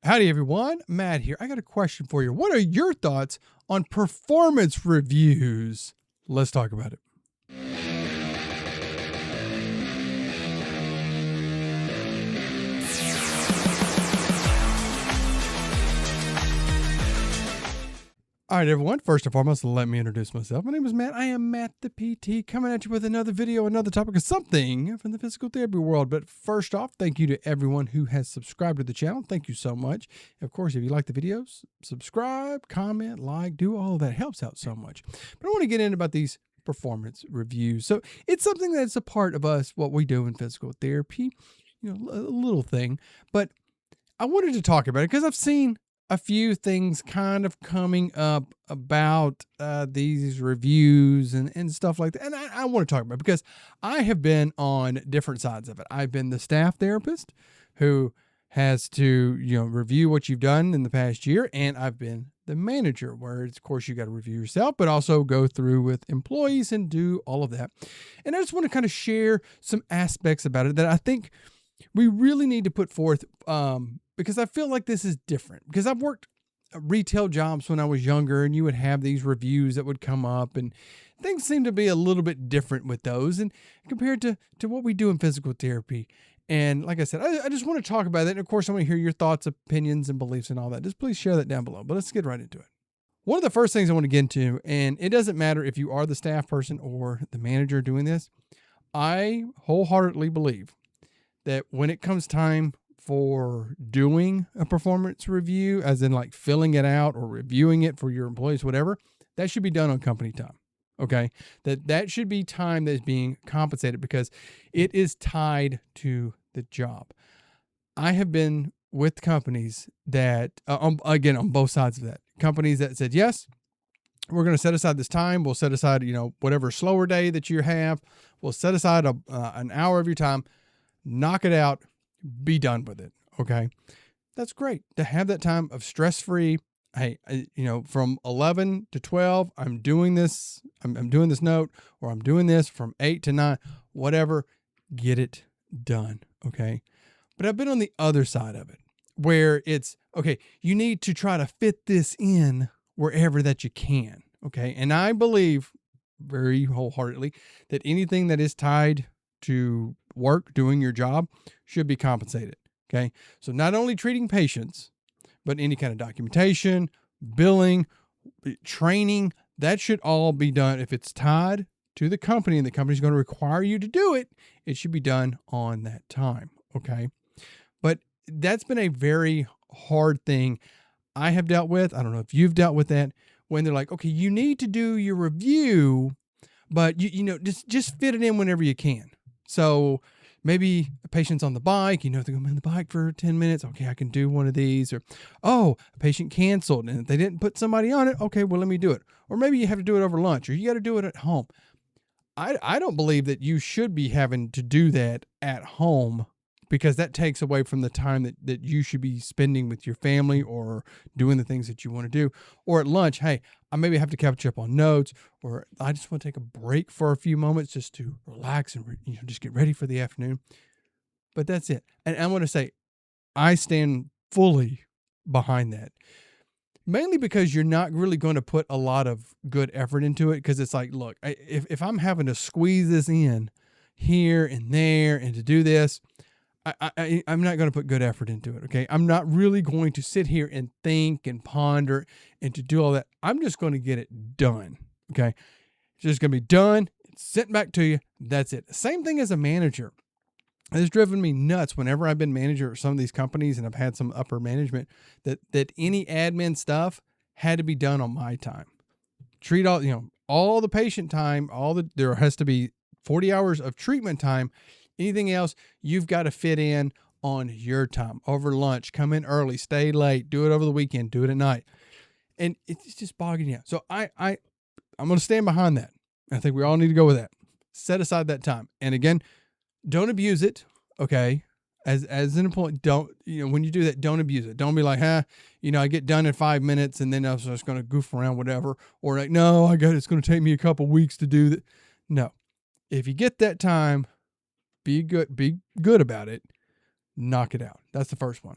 Howdy, everyone. Matt here. I got a question for you. What are your thoughts on performance reviews? Let's talk about it. All right, everyone. First and foremost, let me introduce myself. My name is Matt. I am Matt the PT, coming at you with another video, another topic of something from the physical therapy world. But first off, thank you to everyone who has subscribed to the channel. Thank you so much. Of course, if you like the videos, subscribe, comment, like, do all of that. It helps out so much. But I want to get in about these performance reviews. So it's something that's a part of us, what we do in physical therapy, a little thing. But I wanted to talk about it because I've seen a few things kind of coming up about these reviews and stuff like that. And I want to talk about it because I have been on different sides of it. I've been the staff therapist who has to, review what you've done in the past year. And I've been the manager where, of course, you got to review yourself, but also go through with employees and do all of that. And I just want to kind of share some aspects about it that I think we really need to put forth, because I feel like this is different. Because I've worked retail jobs when I was younger, and you would have these reviews that would come up, and things seem to be a little bit different with those, and compared to what we do in physical therapy. And like I said, I just want to talk about that. And of course, I want to hear your thoughts, opinions, and beliefs and all that. Just please share that down below. But let's get right into it. One of the first things I want to get into, and it doesn't matter if you are the staff person or the manager doing this, I wholeheartedly believe that when it comes time for doing a performance review, as in like filling it out or reviewing it for your employees, whatever, that should be done on company time. Okay. That should be time that is being compensated because it is tied to the job. I have been with companies that, on both sides of that, companies that said, yes, we're going to set aside this time. We'll set aside, whatever slower day that you have. We'll set aside an hour of your time, knock it out, be done with it. Okay. That's great to have that time of stress-free. Hey, from 11 to 12, I'm doing this. I'm doing this note, or I'm doing this from 8 to 9, whatever, get it done. Okay. But I've been on the other side of it where it's okay. You need to try to fit this in wherever that you can. Okay. And I believe very wholeheartedly that anything that is tied to work, doing your job, should be compensated. Okay. So not only treating patients, but any kind of documentation, billing, training, that should all be done. If it's tied to the company and the company's going to require you to do it, it should be done on that time. Okay. But that's been a very hard thing I have dealt with. I don't know if you've dealt with that, when they're like, okay, you need to do your review, but just fit it in whenever you can. So maybe a patient's on the bike, they're going to be on the bike for 10 minutes. Okay, I can do one of these. Or, a patient canceled and they didn't put somebody on it. Okay, well, let me do it. Or maybe you have to do it over lunch, or you got to do it at home. I don't believe that you should be having to do that at home, because that takes away from the time that you should be spending with your family or doing the things that you want to do. Or at lunch, hey, I maybe have to catch up on notes, or I just want to take a break for a few moments just to relax and just get ready for the afternoon. But that's it. And I'm going to say, I stand fully behind that. Mainly because you're not really going to put a lot of good effort into it, because it's like, look, if I'm having to squeeze this in here and there and to do this, I'm not going to put good effort into it. Okay. I'm not really going to sit here and think and ponder and to do all that. I'm just going to get it done. Okay. It's just going to be done. It's sent back to you. That's it. Same thing as a manager. It's driven me nuts whenever I've been manager of some of these companies and I've had some upper management that any admin stuff had to be done on my time. Treat all the patient time, there has to be 40 hours of treatment time. Anything else, you've got to fit in on your time. Over lunch, come in early, stay late, do it over the weekend, do it at night. And it's just bogging you out. So I'm going to stand behind that. I think we all need to go with that. Set aside that time. And again, don't abuse it. Okay. As an employee, don't, when you do that, don't abuse it. Don't be like, I get done in 5 minutes and then I was just going to goof around, whatever. Or like, no, it's going to take me a couple weeks to do that. No. If you get that time, be good about it. Knock it out. That's the first one.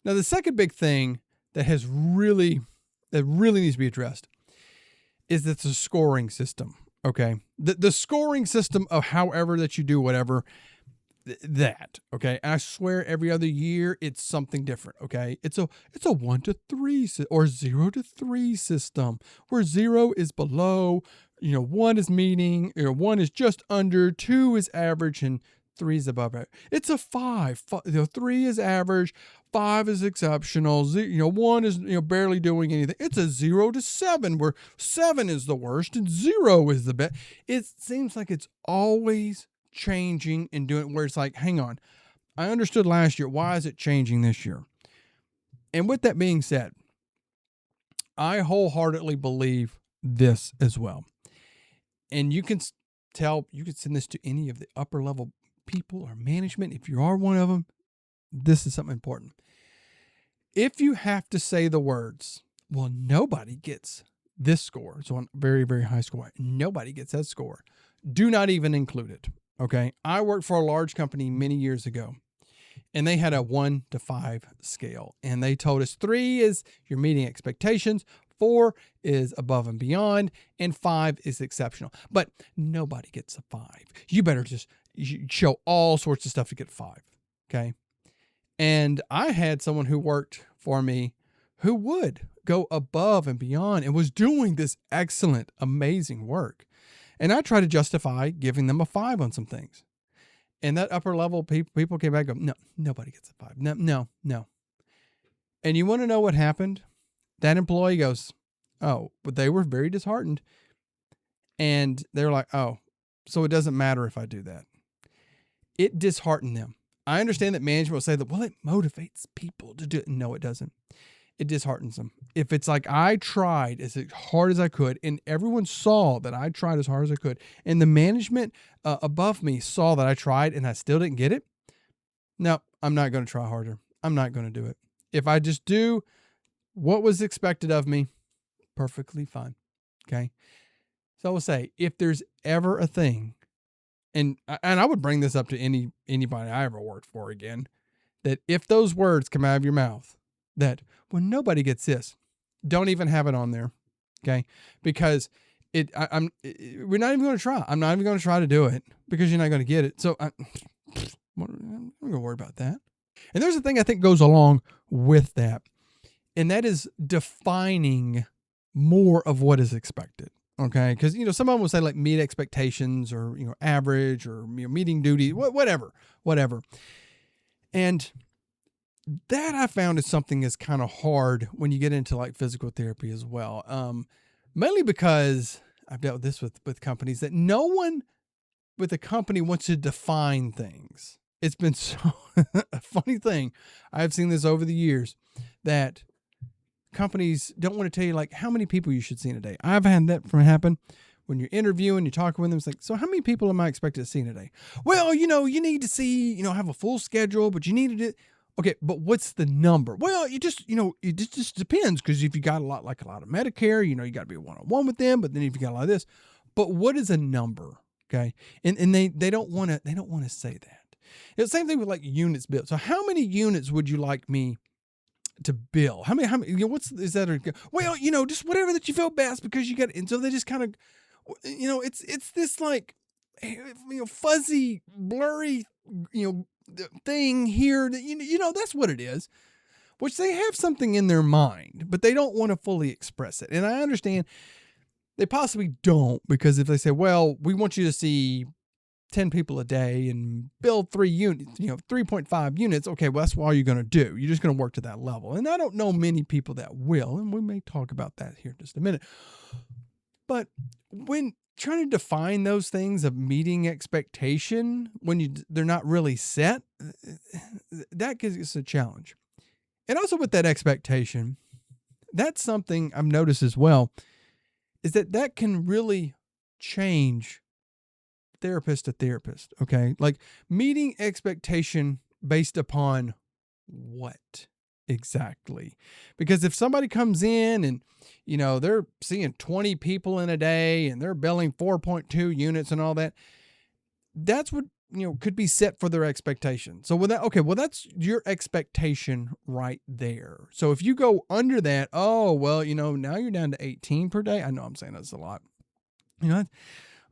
Now, the second big thing that really needs to be addressed is that the scoring system. Okay. The scoring system of however that you do whatever, okay. I swear every other year it's something different. Okay. It's a 1 to 3 or 0 to 3 system, where 0 is below, 1 is meeting, 1 is just under, 2 is average, and 3 is above it. It's a 5. 3 is average, 5 is exceptional. 1 is barely doing anything. It's a 0 to 7, where 7 is the worst and 0 is the best. It seems like it's always changing and doing, where it's like, hang on, I understood last year. Why is it changing this year? And with that being said, I wholeheartedly believe this as well. And you can send this to any of the upper level people or management. If you are one of them, this is something important. If you have to say the words, well, nobody gets this score, so a very, very high score, nobody gets that score, do not even include it. Okay. I worked for a large company many years ago, and they had a 1 to 5 scale. And they told us 3 is you're meeting expectations, 4 is above and beyond, and 5 is exceptional. But nobody gets a 5. You better just show all sorts of stuff to get 5. Okay. And I had someone who worked for me who would go above and beyond and was doing this excellent, amazing work. And I tried to justify giving them a 5 on some things. And that upper level people came back and go, no, nobody gets a 5. No. And you want to know what happened? That employee goes, oh, but they were very disheartened. And they're like, oh, so it doesn't matter if I do that. It disheartened them. I understand that management will say that, well, it motivates people to do it. No, it doesn't. It disheartens them. If it's like, I tried as hard as I could, and everyone saw that I tried as hard as I could, and the management above me saw that I tried and I still didn't get it, no, I'm not going to try harder. I'm not going to do it. If I just do what was expected of me, perfectly fine. Okay. So I will say, if there's ever a thing, and I would bring this up to anybody I ever worked for again, that if those words come out of your mouth, that when nobody gets this, don't even have it on there. Okay. Because we're not even going to try. I'm not even going to try to do it because you're not going to get it. So I'm going to worry about that. And there's a thing I think goes along with that. And that is defining more of what is expected. Okay. Because, someone will say like meet expectations or, average or meeting duty, whatever. And that I found is something that's kind of hard when you get into like physical therapy as well. Mainly because I've dealt with this with companies, that no one with a company wants to define things. It's been so a funny thing. I've seen this over the years, that companies don't want to tell you like how many people you should see in a day. I've had that happen when you're interviewing, you're talking with them. It's like, so how many people am I expected to see in a day? Well, you need to see, have a full schedule, but you need to do. Okay, but what's the number? Well, it just depends, because if you got a lot of Medicare, you got to be one-on-one with them. But then if you got a lot of this, but what is a number? Okay, and they don't want to say that. It's the same thing with like units built. So how many units would you like me to bill? How many? Is that? Well, just whatever that you feel best, because you got. And so they just kind of, it's this like, fuzzy, blurry, thing here that, that's what it is, which they have something in their mind, but they don't want to fully express it. And I understand they possibly don't, because if they say, well, we want you to see 10 people a day and build 3 units, 3.5 units. Okay. Well, that's all you're going to do. You're just going to work to that level. And I don't know many people that will, and we may talk about that here in just a minute. But when trying to define those things of meeting expectation when they're not really set, that gives a challenge. And also with that expectation, that's something I've noticed as well, is that can really change therapist to therapist. Okay. Like meeting expectation based upon what exactly? Because if somebody comes in and, they're seeing 20 people in a day and they're billing 4.2 units and all that, that's what could be set for their expectation. So with that, okay, well, that's your expectation right there. So if you go under that, oh, well, now you're down to 18 per day. I know I'm saying that's a lot.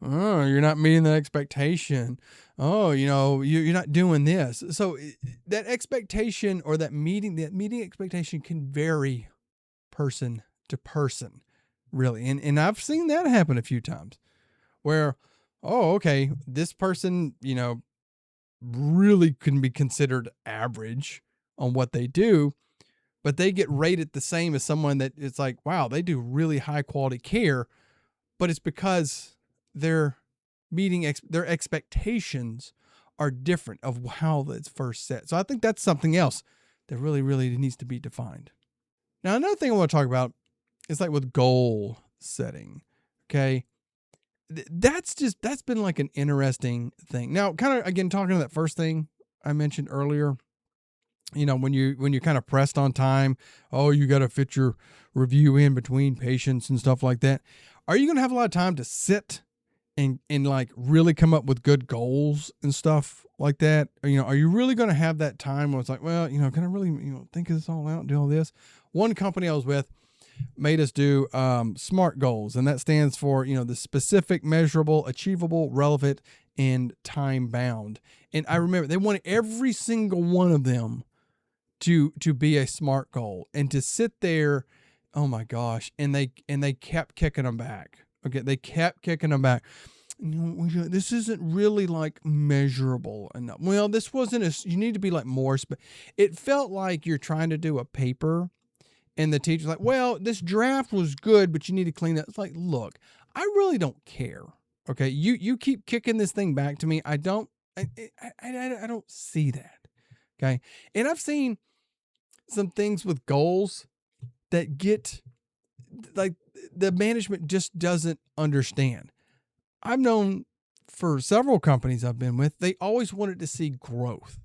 Oh, you're not meeting that expectation. Oh, you're not doing this. So that expectation or that meeting expectation can vary person to person, really. And I've seen that happen a few times where, oh, okay, this person, really can be considered average on what they do, but they get rated the same as someone that it's like, wow, they do really high quality care, but it's because they're meeting their expectations are different of how it's first set. So I think that's something else that really, really needs to be defined. Now, another thing I want to talk about is like with goal setting. Okay. That's been like an interesting thing. Now, kind of again, talking to that first thing I mentioned earlier, when you're kind of pressed on time, oh, you got to fit your review in between patients and stuff like that. Are you going to have a lot of time to sit and like really come up with good goals and stuff like that? Or, are you really going to have that time where it's like, well, can I really, think of this all out and do all this? One company I was with made us do SMART goals, and that stands for, the specific, measurable, achievable, relevant, and time bound. And I remember they wanted every single one of them to be a SMART goal and to sit there. Oh my gosh. And they kept kicking them back. Okay. They kept kicking them back. This isn't really like measurable enough. Well, this wasn't you need to be like more, it felt like you're trying to do a paper and the teacher's like, well, this draft was good, but you need to clean that. It's like, look, I really don't care. Okay. You keep kicking this thing back to me. I don't see that. Okay. And I've seen some things with goals that get like the management just doesn't understand. I've known for several companies I've been with, they always wanted to see growth.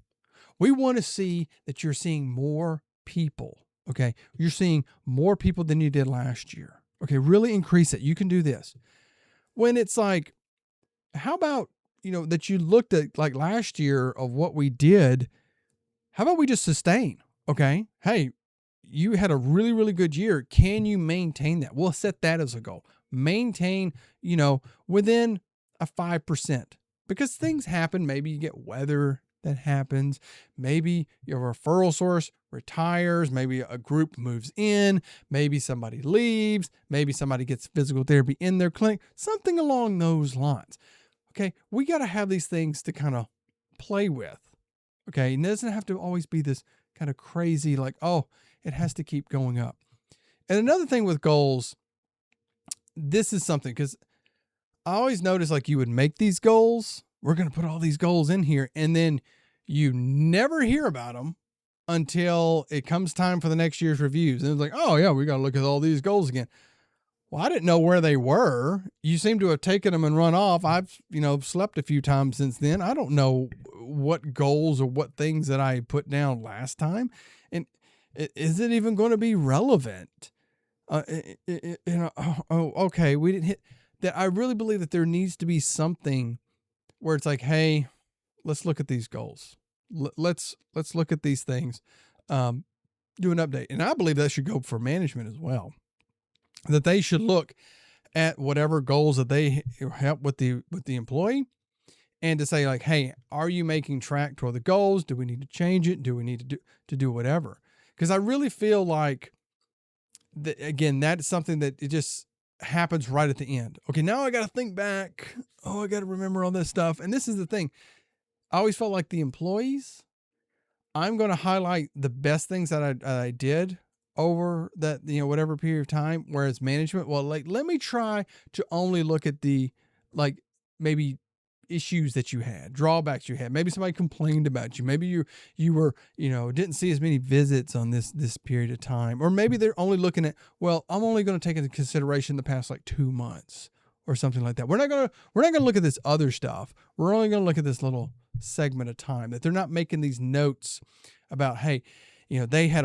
We want to see that you're seeing more people. Okay. You're seeing more people than you did last year. Okay. Really increase it. You can do this. When it's like, how about, that you looked at like last year of what we did. How about we just sustain? Okay. Hey, you had a really, really good year. Can you maintain that? We'll set that as a goal. Maintain, within a 5%, because things happen. Maybe you get weather that happens. Maybe your referral source retires. Maybe a group moves in. Maybe somebody leaves. Maybe somebody gets physical therapy in their clinic, something along those lines. Okay. We got to have these things to kind of play with. Okay. And it doesn't have to always be this kind of crazy, like, oh, it has to keep going up. And another thing with goals, this is something, because I always notice like you would make these goals. We're going to put all these goals in here. And then you never hear about them until it comes time for the next year's reviews. And it's like, oh yeah, we got to look at all these goals again. Well, I didn't know where they were. You seem to have taken them and run off. I've, slept a few times since then. I don't know what goals or what things that I put down last time. And is it even going to be relevant? Okay, we didn't hit that. I really believe that there needs to be something where it's like, hey, let's look at these goals. Let's look at these things. Do an update. And I believe that should go for management as well. That they should look at whatever goals that they help with the employee, and to say like, hey, are you making track toward the goals? Do we need to change it? Do we need to do whatever? Because I really feel like that, again, that's something that it just happens right at the end. Okay, now I got to think back. Oh, I got to remember all this stuff. And this is the thing. I always felt like the employees, I'm going to highlight the best things that I did over that, whatever period of time. Whereas management, well, like, let me try to only look at the, like, maybe issues that you had, drawbacks you had. Maybe somebody complained about you. Maybe you were, didn't see as many visits on this period of time. Or maybe they're only looking at, well, I'm only going to take into consideration the past like 2 months or something like that. We're not going to look at this other stuff. We're only going to look at this little segment of time. That they're not making these notes about, hey, they had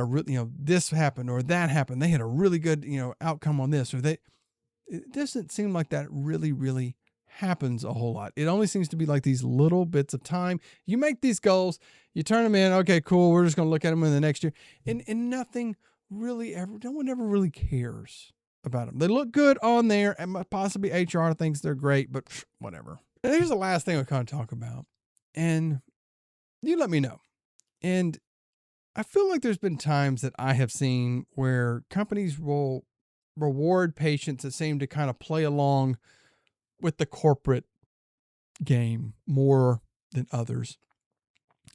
this happened or that happened. They had a really good, outcome on this, or it doesn't seem like that really, really happens a whole lot. It only seems to be like these little bits of time. You make these goals, you turn them in. Okay, cool. We're just going to look at them in the next year. And nothing really ever, no one ever really cares about them. They look good on there, and possibly HR thinks they're great, but whatever. And here's the last thing I kind of talk about. And you let me know. And I feel like there's been times that I have seen where companies will reward patients that seem to kind of play along with the corporate game more than others.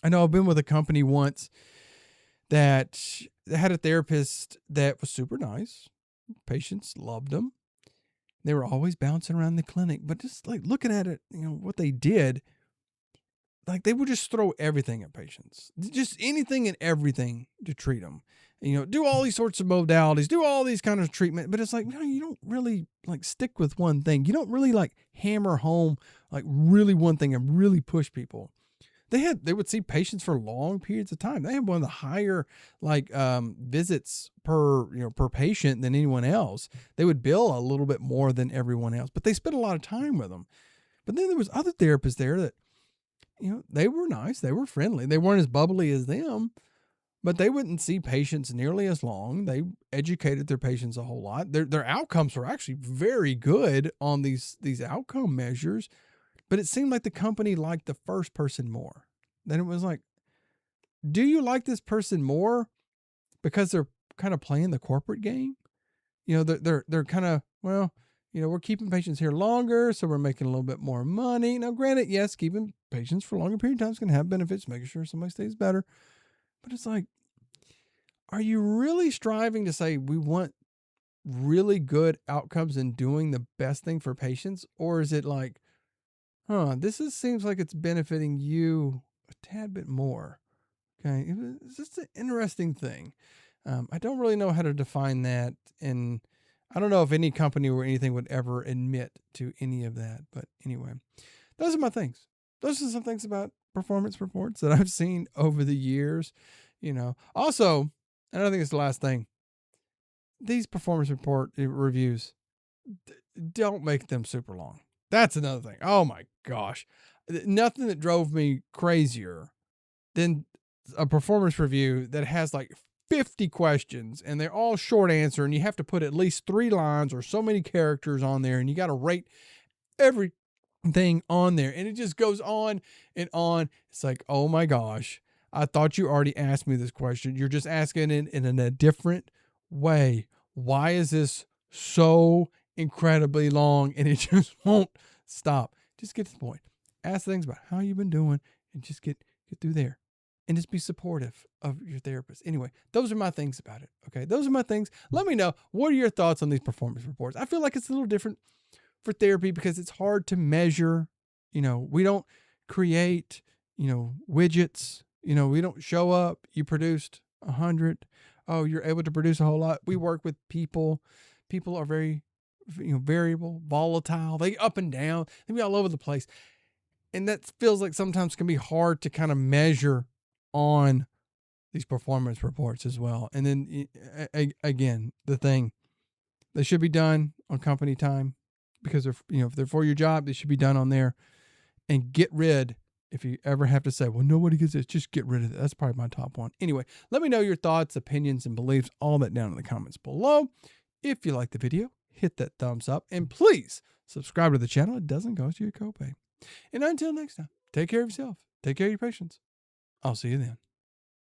I know I've been with a company once that had a therapist that was super nice. Patients loved them. They were always bouncing around the clinic, but just like looking at it, what they did, like they would just throw everything at patients, just anything and everything to treat them. Do all these sorts of modalities, do all these kind of treatment, but it's like, you don't really like stick with one thing. You don't really like hammer home like really one thing and really push people. They would see patients for long periods of time. They had one of the higher like visits per patient than anyone else. They would bill a little bit more than everyone else, but they spent a lot of time with them. But then there was other therapists there that, they were nice, they were friendly, they weren't as bubbly as them, but they wouldn't see patients nearly as long. They educated their patients a whole lot. Their outcomes were actually very good on these outcome measures. But it seemed like the company liked the first person more. Then it was like, do you like this person more because they're kind of playing the corporate game? They're kind of, we're keeping patients here longer, so we're making a little bit more money. Now, granted, yes, keeping patients for a longer period of time is going to have benefits, making sure somebody stays better. But it's like, are you really striving to say we want really good outcomes and doing the best thing for patients? Or is it like, seems like it's benefiting you a tad bit more. Okay. It's just an interesting thing. I don't really know how to define that. And I don't know if any company or anything would ever admit to any of that. But anyway, those are my things. Those are some things about performance reports that I've seen over the years. Also, and I think it's the last thing, these performance report reviews, don't make them super long. That's another thing. Oh my gosh. Nothing that drove me crazier than a performance review that has like 50 questions and they're all short answer, and you have to put at least 3 lines or so many characters on there, and you got to rate everything on there, and it just goes on and on. It's like, oh my gosh, I thought you already asked me this question. You're just asking it in a different way. Why is this so incredibly long? And it just won't stop. Just get to the point. Ask things about how you've been doing and just get through there. And just be supportive of your therapist. Anyway, those are my things about it. Okay. Those are my things. Let me know. What are your thoughts on these performance reports? I feel like it's a little different for therapy because it's hard to measure. We don't create, widgets. We don't show up. You produced 100. Oh, you're able to produce a whole lot. We work with people. People are very, variable, volatile. They up and down. They be all over the place. And that feels like sometimes can be hard to kind of measure on these performance reports as well. And then again, the thing, they should be done on company time because if they're for your job, they should be done on there. And get rid, if you ever have to say, well, nobody gets this, just get rid of it. That's probably my top one. Anyway, let me know your thoughts, opinions, and beliefs, all that down in the comments below. If you like the video, hit that thumbs up, and please subscribe to the channel. It doesn't cost you a copay. And until next time, take care of yourself. Take care of your patients. I'll see you then.